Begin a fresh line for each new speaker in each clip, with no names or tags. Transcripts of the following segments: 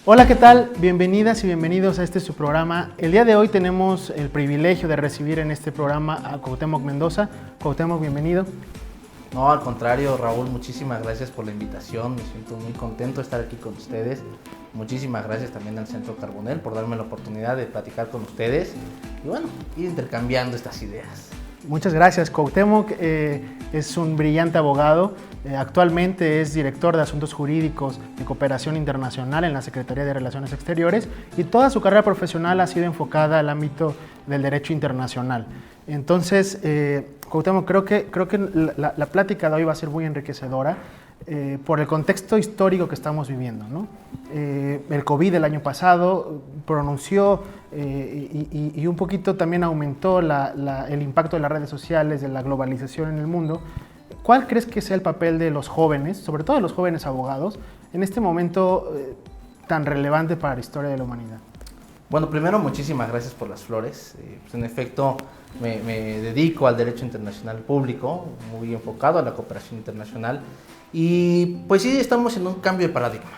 Hola, ¿qué tal? Bienvenidas y bienvenidos a su programa. El día de hoy tenemos el privilegio de recibir en este programa a Cuauhtémoc Mendoza. Cuauhtémoc, bienvenido.
No, al contrario, Raúl, muchísimas gracias por la invitación. Me siento muy contento de estar aquí con ustedes. Muchísimas gracias también al Centro Carbonell por darme la oportunidad de platicar con ustedes y bueno, ir intercambiando estas ideas.
Muchas gracias. Cuauhtémoc es un brillante abogado. Actualmente es director de Asuntos Jurídicos de Cooperación Internacional en la Secretaría de Relaciones Exteriores y toda su carrera profesional ha sido enfocada al ámbito del derecho internacional. Entonces, Cuauhtémoc, creo que la plática de hoy va a ser muy enriquecedora por el contexto histórico que estamos viviendo, ¿no? El COVID el año pasado pronunció y un poquito también aumentó el impacto de las redes sociales, de la globalización en el mundo. ¿Cuál crees que sea el papel de los jóvenes, sobre todo de los jóvenes abogados, en este momento tan relevante para la historia de la humanidad?
Bueno, primero muchísimas gracias por las flores. Pues en efecto, me dedico al derecho internacional público, muy enfocado a la cooperación internacional. Y pues sí, estamos en un cambio de paradigma.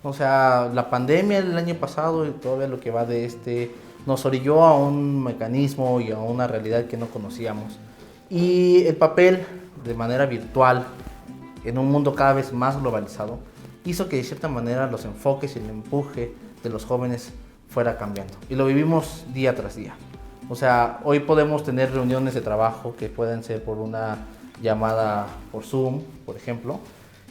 O sea, la pandemia del año pasado y todavía lo que va de nos orilló a un mecanismo y a una realidad que no conocíamos. Y el papel de manera virtual en un mundo cada vez más globalizado hizo que de cierta manera los enfoques y el empuje de los jóvenes fuera cambiando. Y lo vivimos día tras día. O sea, hoy podemos tener reuniones de trabajo que pueden ser por una llamada por Zoom, por ejemplo,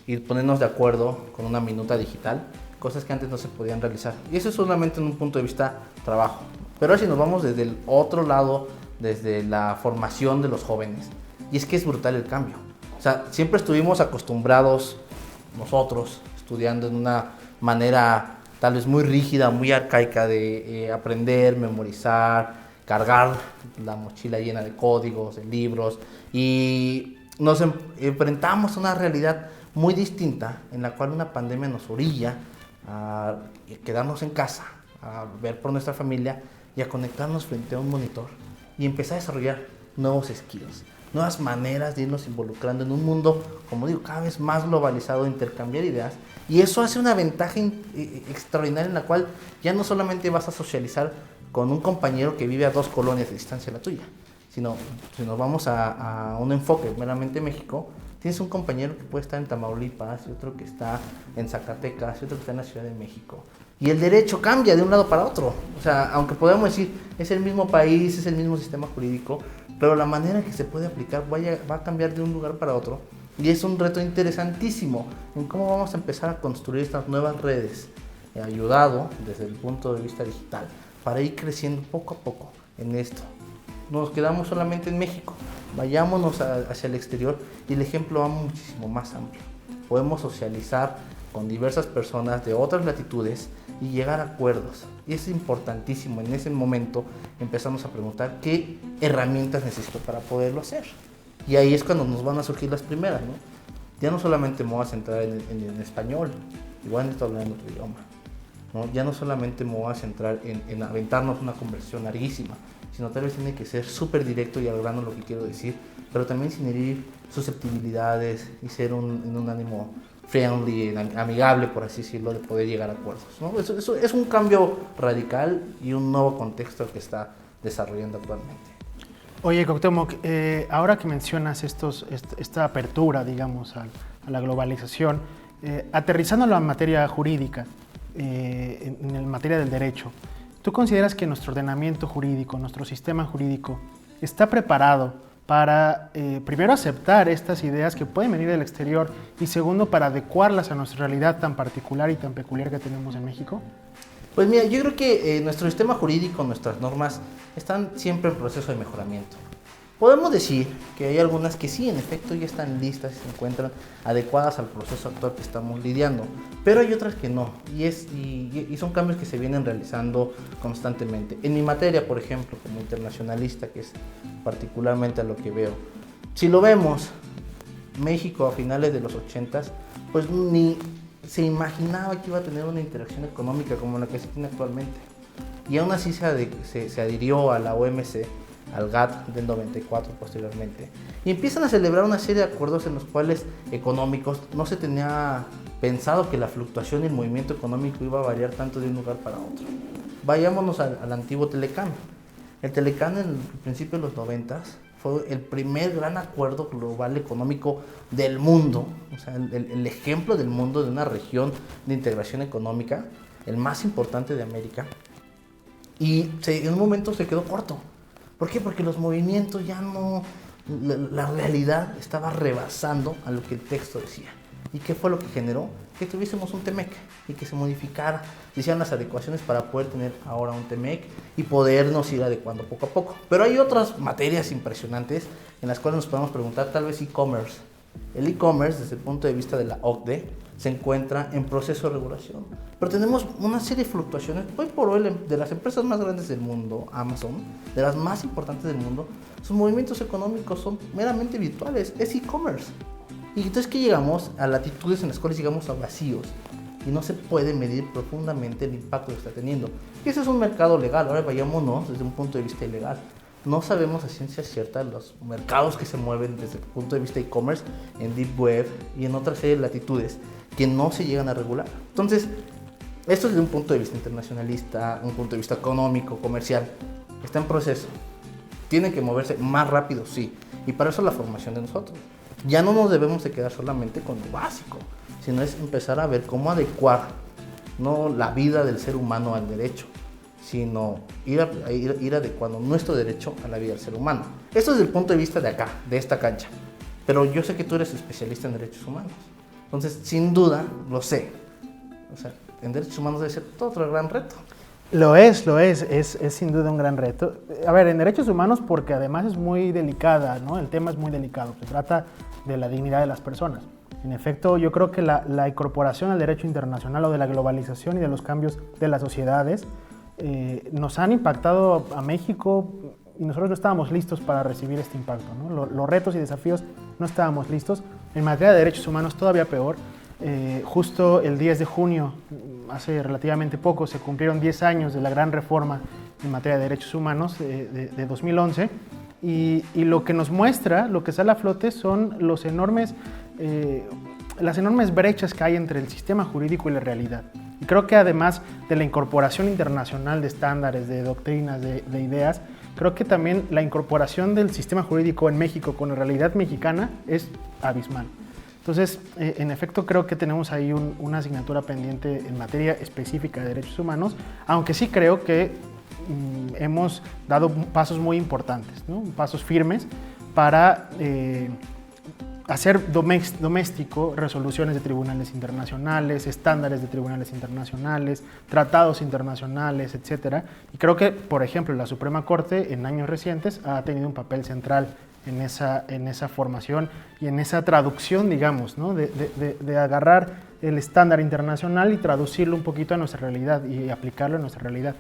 y ponernos de acuerdo con una minuta digital, cosas que antes no se podían realizar. Y eso es solamente en un punto de vista trabajo. Pero ahora si nos vamos desde el otro lado, desde la formación de los jóvenes, y es que es brutal el cambio. O sea, siempre estuvimos acostumbrados nosotros, estudiando en una manera tal vez muy rígida, muy arcaica de aprender, memorizar, cargar la mochila llena de códigos, de libros, y nos enfrentamos a una realidad muy distinta en la cual una pandemia nos orilla a quedarnos en casa, a ver por nuestra familia y a conectarnos frente a un monitor y empezar a desarrollar nuevos skills, nuevas maneras de irnos involucrando en un mundo, como digo, cada vez más globalizado, intercambiar ideas. Y eso hace una ventaja extraordinaria en la cual ya no solamente vas a socializar con un compañero que vive a 2 colonias de distancia de la tuya, sino si nos vamos a un enfoque meramente México, tienes un compañero que puede estar en Tamaulipas y otro que está en Zacatecas y otro que está en la Ciudad de México. Y el derecho cambia de un lado para otro. O sea, aunque podamos decir, es el mismo país, es el mismo sistema jurídico, pero la manera que se puede aplicar va a cambiar de un lugar para otro. Y es un reto interesantísimo en cómo vamos a empezar a construir estas nuevas redes, ayudado desde el punto de vista digital, para ir creciendo poco a poco en esto. No nos quedamos solamente en México, vayámonos hacia el exterior y el ejemplo va muchísimo más amplio. Podemos socializar con diversas personas de otras latitudes y llegar a acuerdos. Y es importantísimo, en ese momento empezamos a preguntar qué herramientas necesito para poderlo hacer. Y ahí es cuando nos van a surgir las primeras, ¿no? Ya no solamente me voy a centrar en español, igual necesito hablar en otro idioma, ¿no? Ya no solamente me voy a centrar en aventarnos una conversación larguísima, sino tal vez tiene que ser súper directo y al grano lo que quiero decir, pero también sin herir susceptibilidades y ser en un ánimo friendly, amigable, por así decirlo, de poder llegar a acuerdos, ¿no? Eso es un cambio radical y un nuevo contexto que está desarrollando actualmente.
Oye, Cuauhtémoc, ahora que mencionas esta apertura, digamos, a la globalización, aterrizando en la materia jurídica, en la materia del derecho, ¿tú consideras que nuestro ordenamiento jurídico, nuestro sistema jurídico, está preparado para, primero, aceptar estas ideas que pueden venir del exterior y, segundo, para adecuarlas a nuestra realidad tan particular y tan peculiar que tenemos en México?
Pues mira, yo creo que nuestro sistema jurídico, nuestras normas, están siempre en proceso de mejoramiento. Podemos decir que hay algunas que sí, en efecto, ya están listas y se encuentran adecuadas al proceso actual que estamos lidiando, pero hay otras que no, y son cambios que se vienen realizando constantemente. En mi materia, por ejemplo, como internacionalista, que es particularmente a lo que veo, si lo vemos, México a finales de los 80s, pues ni se imaginaba que iba a tener una interacción económica como la que se tiene actualmente. Y aún así se adhirió a la OMC, al GATT del 94 posteriormente, y empiezan a celebrar una serie de acuerdos en los cuales económicos no se tenía pensado que la fluctuación y el movimiento económico iba a variar tanto de un lugar para otro. Vayámonos al antiguo Telecán. El Telecán en el principio de los 90 fue el primer gran acuerdo global económico del mundo, o sea, el ejemplo del mundo de una región de integración económica, el más importante de América, y en un momento se quedó corto. ¿Por qué? Porque los movimientos ya no, la realidad estaba rebasando a lo que el texto decía. ¿Y qué fue lo que generó? Que tuviésemos un TEMEC y que se modificara, se hicieran las adecuaciones para poder tener ahora un TEMEC y podernos ir adecuando poco a poco. Pero hay otras materias impresionantes en las cuales nos podemos preguntar, tal vez e-commerce. El e-commerce, desde el punto de vista de la OCDE, se encuentra en proceso de regulación. Pero tenemos una serie de fluctuaciones. Hoy por hoy, de las empresas más grandes del mundo, Amazon, de las más importantes del mundo, sus movimientos económicos son meramente virtuales, es e-commerce. Y entonces que llegamos a latitudes en las cuales llegamos a vacíos y no se puede medir profundamente el impacto que está teniendo. Y ese es un mercado legal. Ahora vayámonos desde un punto de vista ilegal. No sabemos a ciencia cierta los mercados que se mueven desde el punto de vista e-commerce en Deep Web y en otras series de latitudes que no se llegan a regular. Entonces, esto desde un punto de vista internacionalista, un punto de vista económico, comercial, está en proceso. Tiene que moverse más rápido, sí. Y para eso la formación de nosotros. Ya no nos debemos de quedar solamente con lo básico, sino es empezar a ver cómo adecuar no la vida del ser humano al derecho, sino ir adecuando nuestro derecho a la vida del ser humano. Esto desde el punto de vista de acá, de esta cancha. Pero yo sé que tú eres especialista en derechos humanos. Entonces, sin duda, lo sé. O sea, en derechos humanos debe ser todo otro gran reto.
Lo es sin duda un gran reto. A ver, en derechos humanos porque además es muy delicada, ¿no? El tema es muy delicado, se trata de la dignidad de las personas. En efecto, yo creo que la incorporación al derecho internacional o de la globalización y de los cambios de las sociedades nos han impactado a México y nosotros no estábamos listos para recibir este impacto, ¿no? Los retos y desafíos no estábamos listos. En materia de derechos humanos todavía peor. Justo el 10 de junio, hace relativamente poco, se cumplieron 10 años de la gran reforma en materia de derechos humanos de 2011 y lo que nos muestra, lo que sale a flote son las enormes brechas que hay entre el sistema jurídico y la realidad. Y creo que además de la incorporación internacional de estándares, de doctrinas, de ideas, creo que también la incorporación del sistema jurídico en México con la realidad mexicana es abismal. Entonces, en efecto, creo que tenemos ahí una asignatura pendiente en materia específica de derechos humanos, aunque sí creo que hemos dado pasos muy importantes, ¿no? Pasos firmes para hacer doméstico resoluciones de tribunales internacionales, estándares de tribunales internacionales, tratados internacionales, etc. Y creo que, por ejemplo, la Suprema Corte en años recientes ha tenido un papel central en esa formación y en esa traducción, digamos, ¿no? de agarrar el estándar internacional y traducirlo un poquito a nuestra realidad y aplicarlo a nuestra realidad.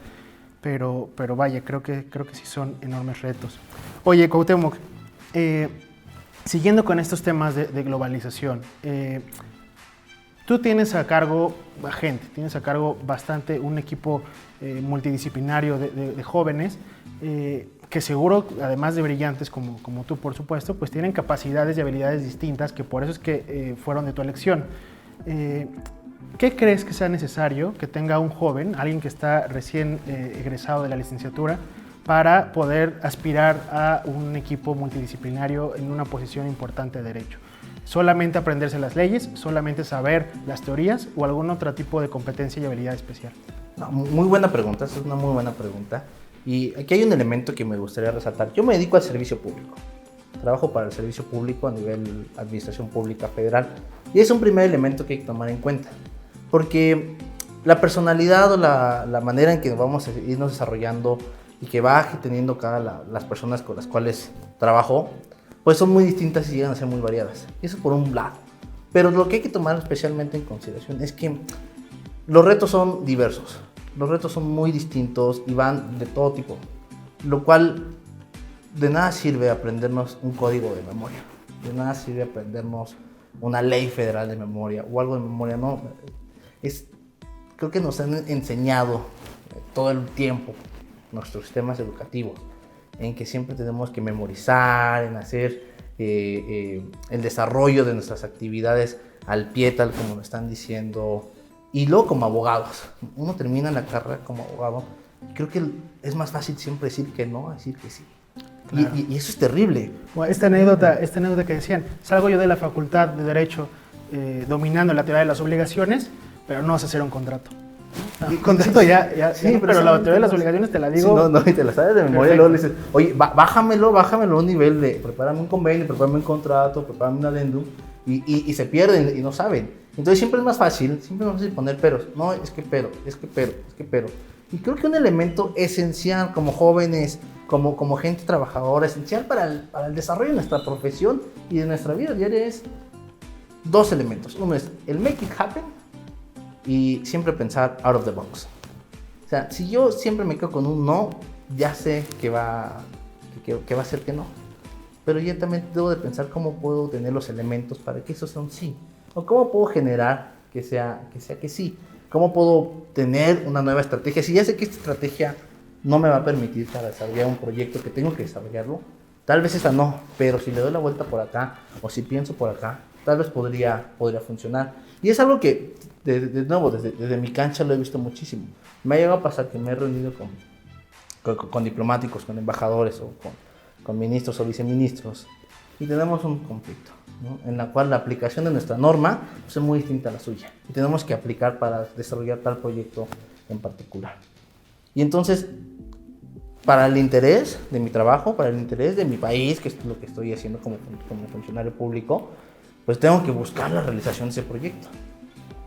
Pero vaya, creo que sí son enormes retos. Oye, Cuauhtémoc, siguiendo con estos temas de globalización, tú tienes a cargo tienes a cargo un equipo multidisciplinario de jóvenes que seguro, además de brillantes como tú, por supuesto, pues tienen capacidades y habilidades distintas, que por eso es que fueron de tu elección. ¿Qué crees que sea necesario que tenga un joven, alguien que está recién egresado de la licenciatura, para poder aspirar a un equipo multidisciplinario en una posición importante de derecho? ¿Solamente aprenderse las leyes, solamente saber las teorías o algún otro tipo de competencia y habilidad especial?
No, muy buena pregunta, es una muy buena pregunta. Y aquí hay un elemento que me gustaría resaltar. Yo me dedico al servicio público. Trabajo para el servicio público a nivel administración pública federal. Y es un primer elemento que hay que tomar en cuenta. Porque la personalidad o la manera en que vamos a irnos desarrollando y que va teniendo las personas con las cuales trabajo, pues son muy distintas y llegan a ser muy variadas. Y eso por un lado. Pero lo que hay que tomar especialmente en consideración es que los retos son diversos. Los retos son muy distintos y van de todo tipo, lo cual de nada sirve aprendernos un código de memoria, de nada sirve aprendernos una ley federal de memoria o algo de memoria, no. Creo que nos han enseñado todo el tiempo nuestros sistemas educativos en que siempre tenemos que memorizar, en hacer el desarrollo de nuestras actividades al pie, tal como lo están diciendo. Y luego como abogados, uno termina la carrera como abogado, creo que es más fácil siempre decir que no, decir que sí. Claro. Y eso es terrible.
Bueno, esta anécdota que decían, salgo yo de la facultad de Derecho dominando la teoría de las obligaciones, pero no sé hacer un contrato. No, el contrato ya sí, pero la teoría de las obligaciones te la digo.
Sí, no, y te la sabes de memoria. Luego le dices, oye, bájamelo a un nivel de prepárame un convenio, prepárame un contrato, prepárame un adendum, y se pierden y no saben. Entonces siempre es más fácil poner peros. No, es que pero. Y creo que un elemento esencial como jóvenes, como gente trabajadora, esencial para el desarrollo de nuestra profesión y de nuestra vida diaria es 2 elementos. Uno es el make it happen y siempre pensar out of the box. O sea, si yo siempre me quedo con un no, ya sé que va a ser que no. Pero yo también debo de pensar cómo puedo tener los elementos para que eso sea un sí. O cómo puedo generar que sea que sí. Cómo puedo tener una nueva estrategia. Si ya sé que esta estrategia no me va a permitir para desarrollar un proyecto que tengo que desarrollarlo, tal vez esa no, pero si le doy la vuelta por acá o si pienso por acá, tal vez podría funcionar. Y es algo que, de nuevo, desde mi cancha lo he visto muchísimo. Me ha llegado a pasar que me he reunido con diplomáticos, con embajadores o con ministros o viceministros y tenemos un conflicto, ¿no? En la cual la aplicación de nuestra norma pues, es muy distinta a la suya y tenemos que aplicar para desarrollar tal proyecto en particular. Y entonces, para el interés de mi trabajo, para el interés de mi país, que es lo que estoy haciendo como funcionario público, pues tengo que buscar la realización de ese proyecto.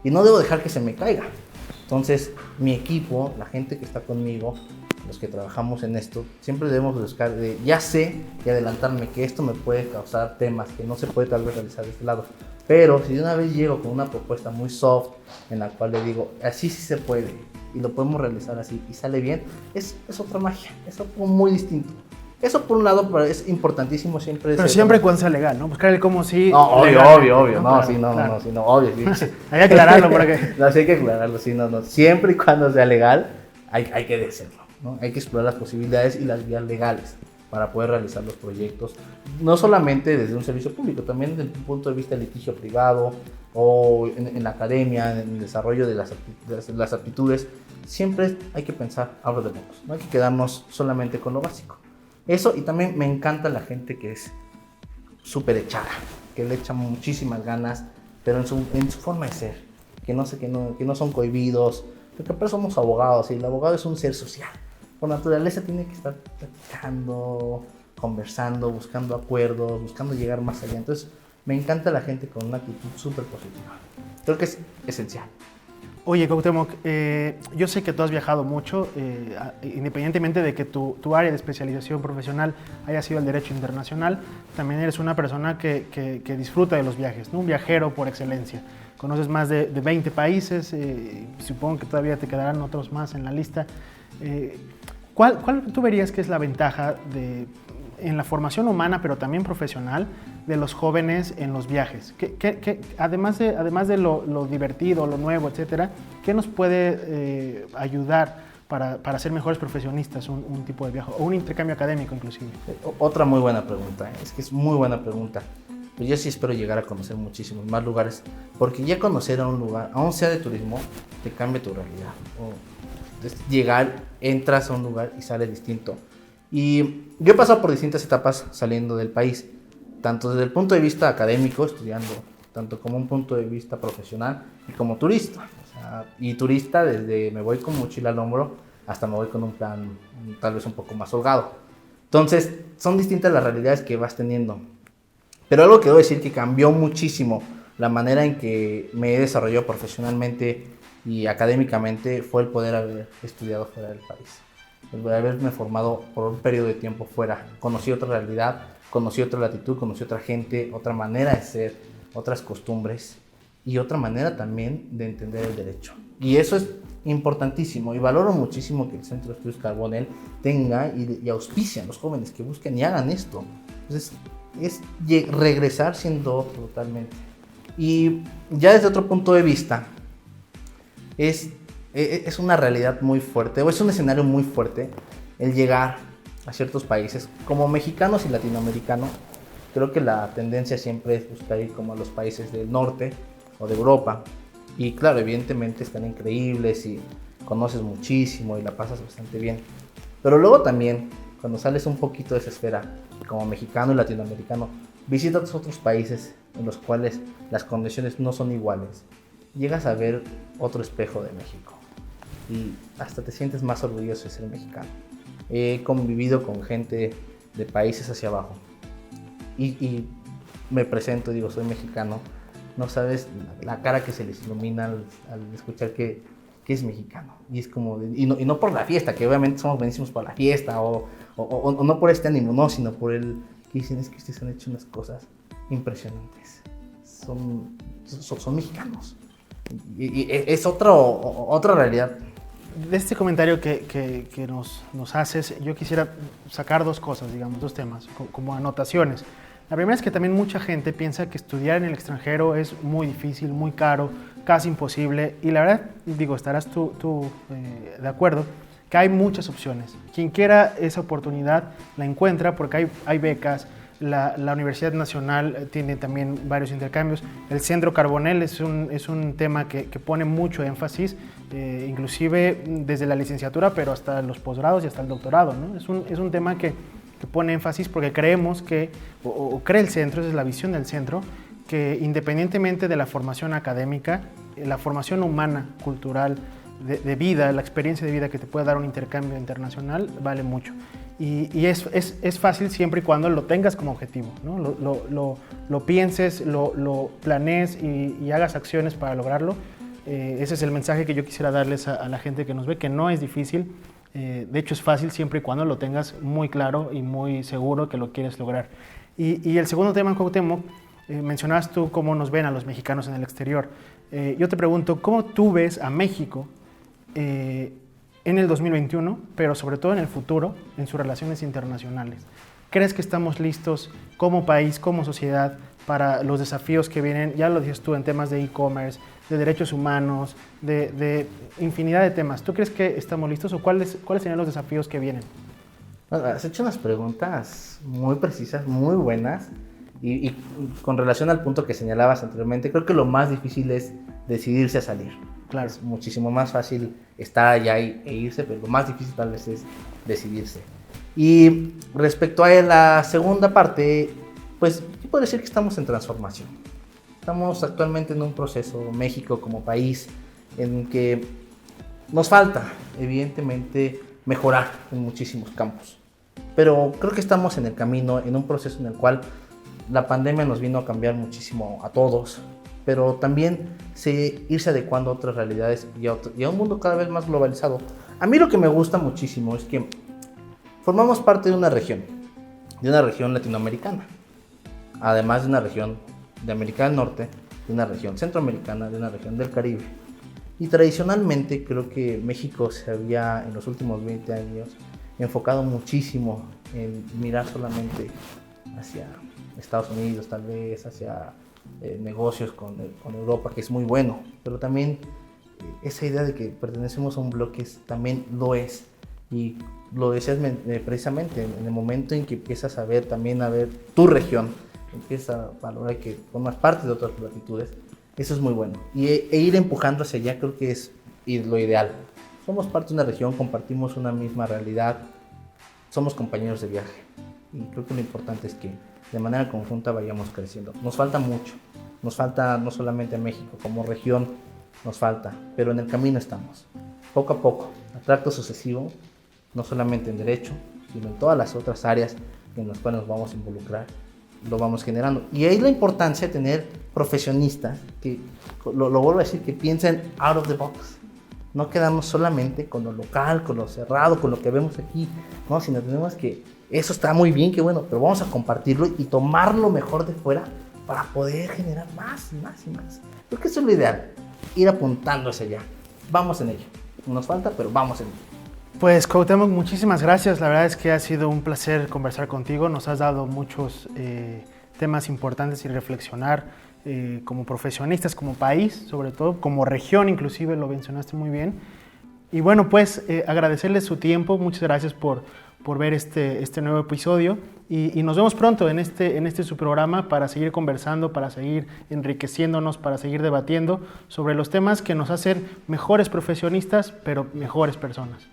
Y no debo dejar que se me caiga. Entonces, mi equipo, la gente que está conmigo, los que trabajamos en esto, siempre debemos buscar, ya sé y adelantarme que esto me puede causar temas que no se puede tal vez realizar de este lado. Pero si de una vez llego con una propuesta muy soft, en la cual le digo, así sí se puede, y lo podemos realizar así, y sale bien, es otra magia, es algo muy distinto. Eso por un lado es importantísimo siempre.
Pero siempre cuando sea legal, ¿no? Buscar el cómo sí.
No, obvio. No,
claro,
sí, no,
claro.
no, sí, no, obvio. Sí.
Hay que aclararlo porque...
No, sí hay que aclararlo, sí, no. Siempre y cuando sea legal, hay que decirlo, ¿no? Hay que explorar las posibilidades y las vías legales para poder realizar los proyectos, no solamente desde un servicio público, también desde un punto de vista de litigio privado o en la academia, en el desarrollo de las aptitudes. Siempre hay que pensar out of the box, no hay que quedarnos solamente con lo básico. Eso, y también me encanta la gente que es súper echada, que le echa muchísimas ganas, pero en su forma de ser, que no son cohibidos, porque por eso somos abogados, y el abogado es un ser social. Por naturaleza tiene que estar platicando, conversando, buscando acuerdos, buscando llegar más allá. Entonces, me encanta la gente con una actitud súper positiva. Creo que es esencial.
Oye, Cuauhtémoc, yo sé que tú has viajado mucho, independientemente de que tu área de especialización profesional haya sido el derecho internacional, también eres una persona que disfruta de los viajes, ¿no? Un viajero por excelencia. Conoces más de 20 países, supongo que todavía te quedarán otros más en la lista. ¿Cuál tú verías que es la ventaja en la formación humana, pero también profesional, de los jóvenes en los viajes? Además de lo divertido, lo nuevo, etcétera, ¿qué nos puede ayudar para ser mejores profesionistas un tipo de viaje o un intercambio académico inclusive?
Otra muy buena pregunta, es que es muy buena pregunta. Pues yo sí espero llegar a conocer muchísimos más lugares, porque ya conocer a un lugar, aun sea de turismo, te cambia tu realidad. Entras a un lugar y sales distinto. Y yo he pasado por distintas etapas saliendo del país, tanto desde el punto de vista académico, estudiando, tanto como un punto de vista profesional y como turista. Y turista desde me voy con mochila al hombro hasta me voy con un plan tal vez un poco más holgado. Entonces, son distintas las realidades que vas teniendo. Pero algo que debo decir que cambió muchísimo la manera en que me he desarrollado profesionalmente y académicamente fue el poder haber estudiado fuera del país. El haberme formado por un periodo de tiempo fuera. Conocí otra realidad, conocí otra latitud, conocí otra gente, otra manera de ser, otras costumbres y otra manera también de entender el derecho. Y eso es importantísimo y valoro muchísimo que el Centro de Estudios Carbonell tenga y auspicie a los jóvenes que busquen y hagan esto. Entonces, es regresar siendo otro totalmente. Y ya desde otro punto de vista, es una realidad muy fuerte, o es un escenario muy fuerte el llegar a ciertos países. Como mexicanos y latinoamericanos, creo que la tendencia siempre es buscar ir como a los países del norte o de Europa. Y claro, evidentemente están increíbles y conoces muchísimo y la pasas bastante bien. Pero luego también, cuando sales un poquito de esa esfera, como mexicano y latinoamericano, visitas otros países en los cuales las condiciones no son iguales. Llegas a ver otro espejo de México y hasta te sientes más orgulloso de ser mexicano. He convivido con gente de países hacia abajo y me presento, digo, soy mexicano. No sabes la cara que se les ilumina al escuchar que es mexicano. Y es como, y no por la fiesta, que obviamente somos buenísimos por la fiesta, o no por este ánimo, no, sino por el que dicen, es que ustedes han hecho unas cosas impresionantes. Son mexicanos. Y es otra realidad.
De este comentario que nos haces, yo quisiera sacar dos cosas, digamos, dos temas, como anotaciones. La primera es que también mucha gente piensa que estudiar en el extranjero es muy difícil, muy caro, casi imposible. Y la verdad, digo, estarás tú de acuerdo, que hay muchas opciones. Quien quiera esa oportunidad la encuentra porque hay becas. La Universidad Nacional tiene también varios intercambios. El Centro Carbonell es un tema que pone mucho énfasis, inclusive desde la licenciatura, pero hasta los posgrados y hasta el doctorado, ¿no? Es un tema que pone énfasis porque creemos que, o cree el centro, esa es la visión del centro, que independientemente de la formación académica, la formación humana, cultural, de vida, la experiencia de vida que te puede dar un intercambio internacional, vale mucho. Y es fácil siempre y cuando lo tengas como objetivo, ¿no? Lo pienses, lo planees y hagas acciones para lograrlo. Ese es el mensaje que yo quisiera darles a la gente que nos ve, que no es difícil. De hecho, es fácil siempre y cuando lo tengas muy claro y muy seguro que lo quieres lograr. Y el segundo tema, Cuauhtémoc, mencionabas tú cómo nos ven a los mexicanos en el exterior. Yo te pregunto, ¿cómo tú ves a México en el 2021, pero sobre todo en el futuro, en sus relaciones internacionales? ¿Crees que estamos listos como país, como sociedad, para los desafíos que vienen? Ya lo dices tú, en temas de e-commerce, de derechos humanos, de infinidad de temas. ¿Tú crees que estamos listos o cuáles serían los desafíos que vienen?
Has hecho unas preguntas muy precisas, muy buenas, y con relación al punto que señalabas anteriormente, creo que lo más difícil es decidirse a salir.
Claro.
Es muchísimo más fácil estar allá e irse, pero lo más difícil tal vez es decidirse. Y respecto a la segunda parte, pues yo puedo decir que estamos en transformación. Estamos actualmente en un proceso, México como país, en que nos falta, evidentemente, mejorar en muchísimos campos. Pero creo que estamos en el camino, en un proceso en el cual la pandemia nos vino a cambiar muchísimo a todos, pero también irse adecuando a otras realidades y a un mundo cada vez más globalizado. A mí lo que me gusta muchísimo es que formamos parte de una región latinoamericana, además de una región de América del Norte, de una región centroamericana, de una región del Caribe. Y tradicionalmente creo que México se había en los últimos 20 años enfocado muchísimo en mirar solamente hacia Estados Unidos, tal vez hacia negocios con Europa, que es muy bueno, pero también esa idea de que pertenecemos a un bloque también lo es. Y lo decías precisamente en el momento en que empiezas a ver tu región, empiezas a valorar que formas parte de otras latitudes, eso es muy bueno. E ir empujando hacia allá creo que es lo ideal. Somos parte de una región, compartimos una misma realidad, somos compañeros de viaje. Y creo que lo importante es que de manera conjunta vayamos creciendo. Nos falta mucho, nos falta no solamente a México, como región nos falta, pero en el camino estamos. Poco a poco, a tracto sucesivo, no solamente en derecho, sino en todas las otras áreas en las cuales nos vamos a involucrar, lo vamos generando. Y ahí la importancia de tener profesionistas que, lo vuelvo a decir, que piensen out of the box. No quedamos solamente con lo local, con lo cerrado, con lo que vemos aquí, no, sino tenemos que, eso está muy bien, qué bueno, pero vamos a compartirlo y tomar lo mejor de fuera para poder generar más y más y más. Creo que eso es lo ideal, ir apuntando hacia allá. Vamos en ello. Nos falta, pero vamos en ello.
Pues Cuauhtémoc, muchísimas gracias. La verdad es que ha sido un placer conversar contigo. Nos has dado muchos temas importantes y reflexionar como profesionistas, como país, sobre todo, como región inclusive, lo mencionaste muy bien. Y bueno, pues agradecerles su tiempo. Muchas gracias por por ver este nuevo episodio y nos vemos pronto en este su programa para seguir conversando, para seguir enriqueciéndonos, para seguir debatiendo sobre los temas que nos hacen mejores profesionistas, pero mejores personas.